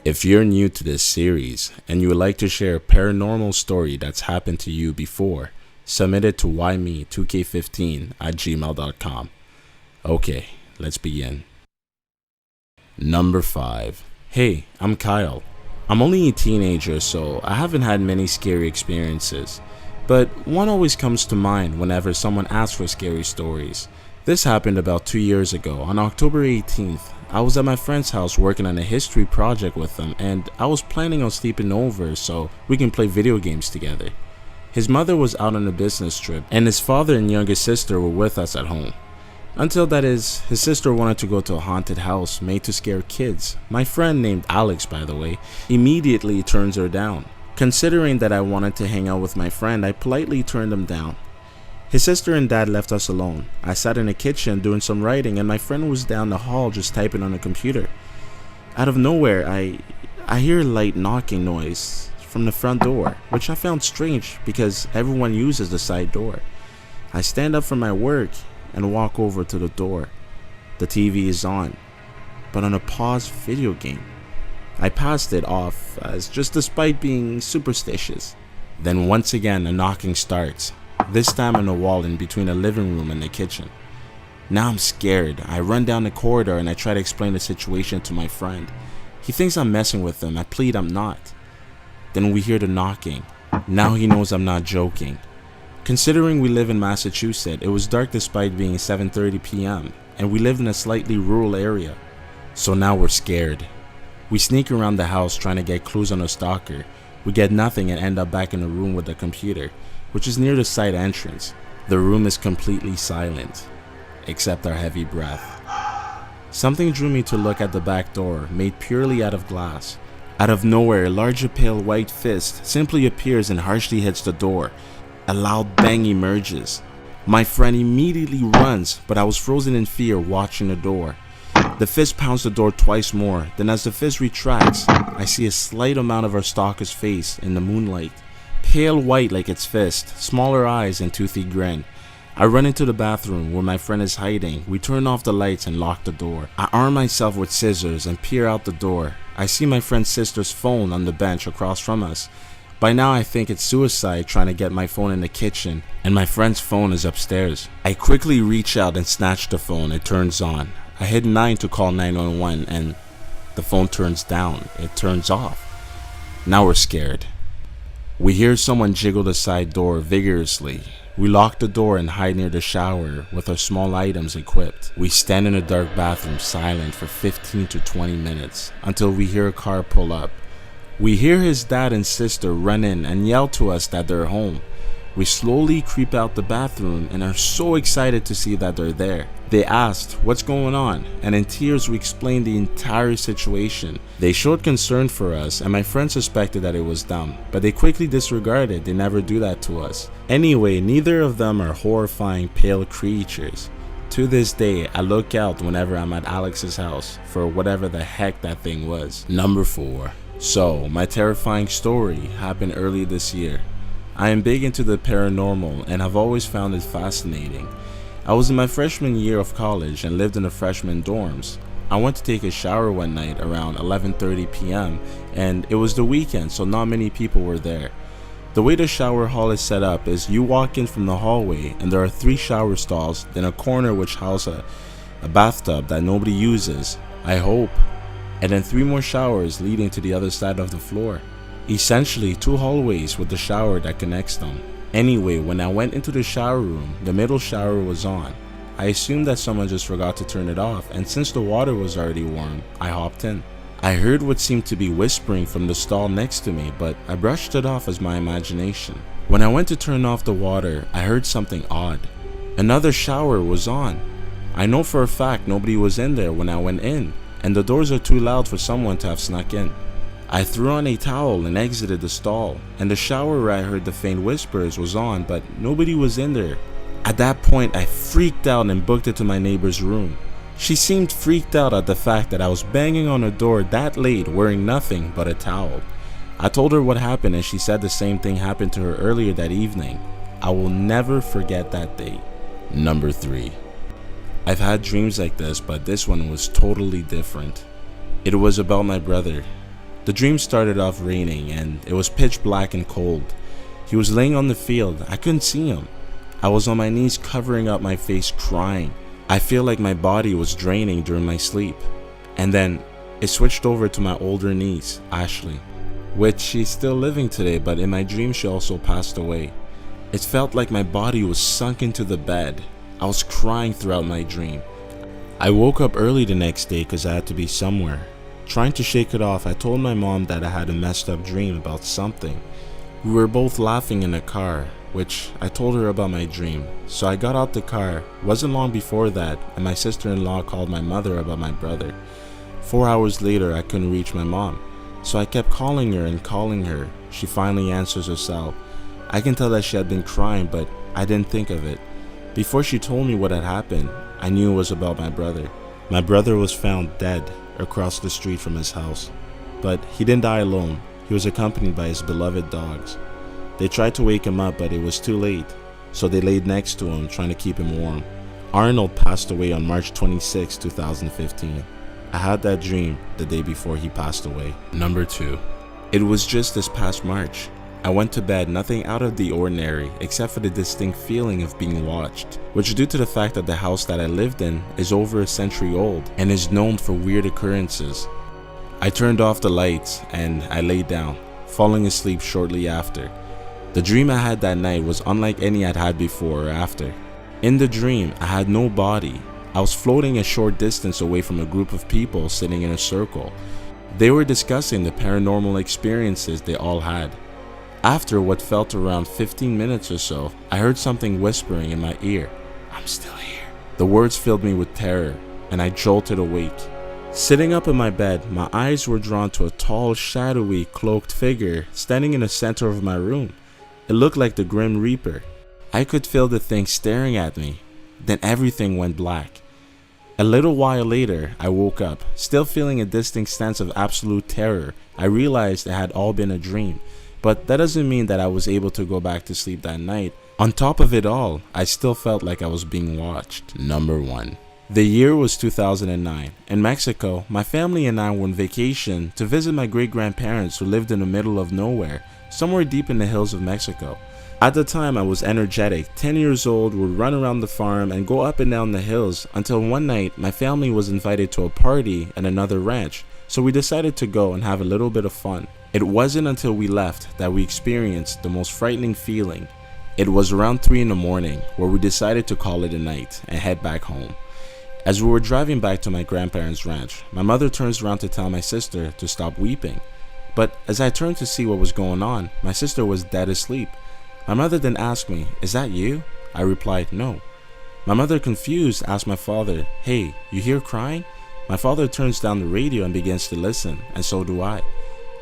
If you're new to this series and you would like to share a paranormal story that's happened to you before, submit it to whyme2k15@gmail.com. Okay, let's begin. Number 5. Hey, I'm Kyle. I'm only a teenager, so I haven't had many scary experiences, but one always comes to mind whenever someone asks for scary stories. This happened about 2 years ago. On October 18th, I was at my friend's house working on a history project with him, and I was planning on sleeping over so we can play video games together. His mother was out on a business trip, and his father and younger sister were with us at home. Until that is, his sister wanted to go to a haunted house made to scare kids. My friend, named Alex by the way, immediately turns her down. Considering that I wanted to hang out with my friend, I politely turned him down. His sister and dad left us alone. I sat in the kitchen doing some writing, and my friend was down the hall just typing on a computer. Out of nowhere, I hear a light knocking noise from the front door, which I found strange because everyone uses the side door. I stand up from my work and walk over to the door. The TV is on, but on a paused video game. I passed it off as just despite being superstitious. Then once again a knocking starts, this time on the wall in between the living room and the kitchen. Now I'm scared. I run down the corridor and I try to explain the situation to my friend. He thinks I'm messing with him. I plead I'm not. Then we hear the knocking. Now he knows I'm not joking. Considering we live in Massachusetts, it was dark despite being 7:30 p.m. and we lived in a slightly rural area. So now we're scared. We sneak around the house trying to get clues on a stalker. We get nothing and end up back in the room with the computer, which is near the side entrance. The room is completely silent, except our heavy breath. Something drew me to look at the back door, made purely out of glass. Out of nowhere, a large pale white fist simply appears and harshly hits the door. A loud bang emerges. My friend immediately runs, but I was frozen in fear watching the door. The fist pounds the door twice more, then as the fist retracts, I see a slight amount of our stalker's face in the moonlight. Pale white like its fist, smaller eyes and toothy grin. I run into the bathroom where my friend is hiding. We turn off the lights and lock the door. I arm myself with scissors and peer out the door. I see my friend's sister's phone on the bench across from us. By now I think it's suicide trying to get my phone in the kitchen, and my friend's phone is upstairs. I quickly reach out and snatch the phone. It turns on. I hit 9 to call 911 and the phone turns down. It turns off. Now we're scared. We hear someone jiggle the side door vigorously. We lock the door and hide near the shower with our small items equipped. We stand in a dark bathroom silent for 15 to 20 minutes until we hear a car pull up. We hear his dad and sister run in and yell to us that they're home. We slowly creep out the bathroom and are so excited to see that they're there. They asked, "What's going on?" and in tears we explained the entire situation. They showed concern for us and my friend suspected that it was them, but they quickly disregarded. They never do that to us. Anyway, neither of them are horrifying pale creatures. To this day, I look out whenever I'm at Alex's house for whatever the heck that thing was. Number 4. So, my terrifying story happened early this year. I am big into the paranormal and have always found it fascinating. I was in my freshman year of college and lived in the freshman dorms. I went to take a shower one night around 11:30 p.m. and it was the weekend, so not many people were there. The way the shower hall is set up is you walk in from the hallway and there are 3 shower stalls, then a corner which houses a bathtub that nobody uses, I hope, and then 3 more showers leading to the other side of the floor. Essentially 2 hallways with the shower that connects them. Anyway, when I went into the shower room, the middle shower was on. I assumed that someone just forgot to turn it off, and since the water was already warm, I hopped in. I heard what seemed to be whispering from the stall next to me, but I brushed it off as my imagination. When I went to turn off the water, I heard something odd. Another shower was on. I know for a fact nobody was in there when I went in, and the doors are too loud for someone to have snuck in. I threw on a towel and exited the stall, and the shower where I heard the faint whispers was on, but nobody was in there. At that point, I freaked out and booked it to my neighbor's room. She seemed freaked out at the fact that I was banging on her door that late wearing nothing but a towel. I told her what happened and she said the same thing happened to her earlier that evening. I will never forget that day. Number 3. I've had dreams like this, but this one was totally different. It was about my brother. The dream started off raining and it was pitch black and cold. He was laying on the field. I couldn't see him. I was on my knees covering up my face crying. I feel like my body was draining during my sleep. And then it switched over to my older niece, Ashley, which she's still living today, but in my dream she also passed away. It felt like my body was sunk into the bed. I was crying throughout my dream. I woke up early the next day because I had to be somewhere. Trying to shake it off, I told my mom that I had a messed up dream about something. We were both laughing in the car, which I told her about my dream. So I got out the car. Wasn't long before that, and my sister-in-law called my mother about my brother. 4 hours later, I couldn't reach my mom. So I kept calling her and calling her. She finally answers her cell. I can tell that she had been crying, but I didn't think of it. Before she told me what had happened, I knew it was about my brother. My brother was found dead across the street from his house. But he didn't die alone. He was accompanied by his beloved dogs. They tried to wake him up, but it was too late. So they laid next to him, trying to keep him warm. Arnold passed away on March 26, 2015. I had that dream the day before he passed away. Number 2. It was just this past March. I went to bed nothing out of the ordinary except for the distinct feeling of being watched, which due to the fact that the house that I lived in is over a century old and is known for weird occurrences. I turned off the lights and I lay down, falling asleep shortly after. The dream I had that night was unlike any I'd had before or after. In the dream, I had no body. I was floating a short distance away from a group of people sitting in a circle. They were discussing the paranormal experiences they all had. After what felt around 15 minutes or so, I heard something whispering in my ear, "I'm still here." The words filled me with terror, and I jolted awake. Sitting up in my bed, my eyes were drawn to a tall, shadowy, cloaked figure standing in the center of my room. It looked like the Grim Reaper. I could feel the thing staring at me. Then everything went black. A little while later, I woke up, still feeling a distinct sense of absolute terror. I realized it had all been a dream. But that doesn't mean that I was able to go back to sleep that night. On top of it all, I still felt like I was being watched. Number 1. The year was 2009. In Mexico, my family and I were on vacation to visit my great-grandparents who lived in the middle of nowhere, somewhere deep in the hills of Mexico. At the time, I was energetic, 10 years old, would run around the farm and go up and down the hills until one night my family was invited to a party at another ranch, so we decided to go and have a little bit of fun. It wasn't until we left that we experienced the most frightening feeling. It was around 3 in the morning where we decided to call it a night and head back home. As we were driving back to my grandparents' ranch, my mother turns around to tell my sister to stop weeping. But as I turned to see what was going on, my sister was dead asleep. My mother then asked me, "Is that you?" I replied, "No." My mother, confused, asked my father, "Hey, you hear crying?" My father turns down the radio and begins to listen, and so do I.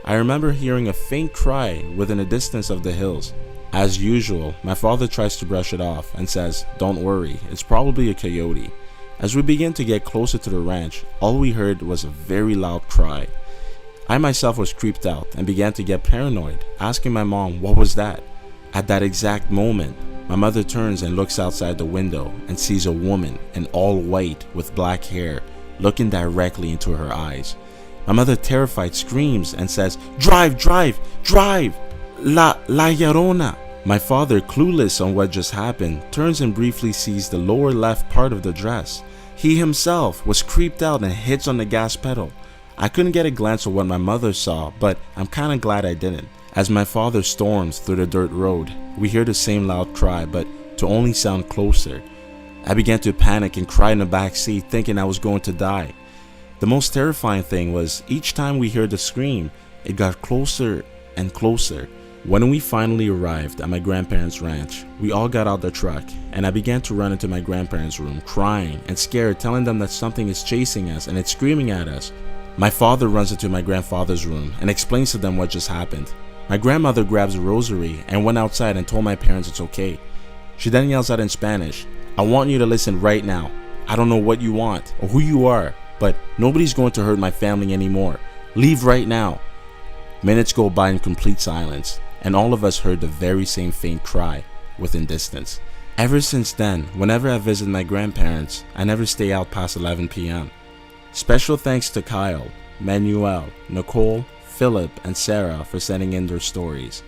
I remember hearing a faint cry within a distance of the hills. As usual, my father tries to brush it off and says, "Don't worry, it's probably a coyote." As we begin to get closer to the ranch, all we heard was a very loud cry. I myself was creeped out and began to get paranoid, asking my mom what was that. At that exact moment, my mother turns and looks outside the window and sees a woman in all white with black hair looking directly into her eyes. My mother, terrified, screams and says, "Drive, drive, drive! La Llorona!" My father, clueless on what just happened, turns and briefly sees the lower left part of the dress. He himself was creeped out and hits on the gas pedal. I couldn't get a glance of what my mother saw, but I'm kinda glad I didn't. As my father storms through the dirt road, we hear the same loud cry, but to only sound closer. I began to panic and cry in the back seat, thinking I was going to die. The most terrifying thing was, each time we heard the scream, it got closer and closer. When we finally arrived at my grandparents' ranch, we all got out the truck, and I began to run into my grandparents' room, crying and scared, telling them that something is chasing us and it's screaming at us. My father runs into my grandfather's room and explains to them what just happened. My grandmother grabs a rosary and went outside and told my parents it's okay. She then yells out in Spanish, "I want you to listen right now. I don't know what you want or who you are, but nobody's going to hurt my family anymore. Leave right now." Minutes go by in complete silence, and all of us heard the very same faint cry within distance. Ever since then, whenever I visit my grandparents, I never stay out past 11 p.m. Special thanks to Kyle, Manuel, Nicole, Philip and Sarah for sending in their stories.